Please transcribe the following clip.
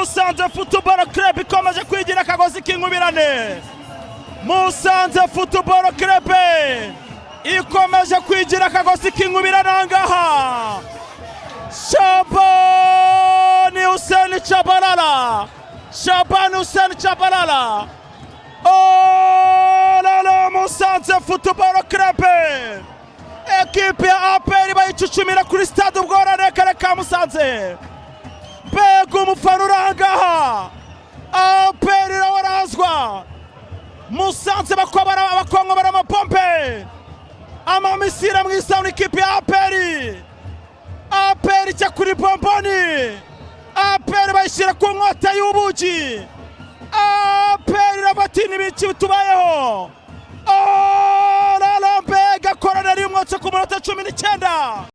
Musanze Football Club ikomeje kwigira akagozi k'inkubirane. Musanze Football Club ikomeje kwigira akagozi k'inkubirane angaha. Shabani Hussein Chabalala. Shabani Hussein Chabalala. Oh la Musanze Football Club. Ekipe ya APR bayicucumira kuri stade ubworane kare ka Musanze. Bego umufana urangaha. APR irawarazwa. Musanze bakwabara abakongo baramapompe. Amamisira mwisauni ikipe ya APR. APR cya kuri bomboni. APR bayishira ku nkota y'ubuji. APR irabatini ibiki tubayeho. Oh la mbega koroneri umwotse ku munota 19.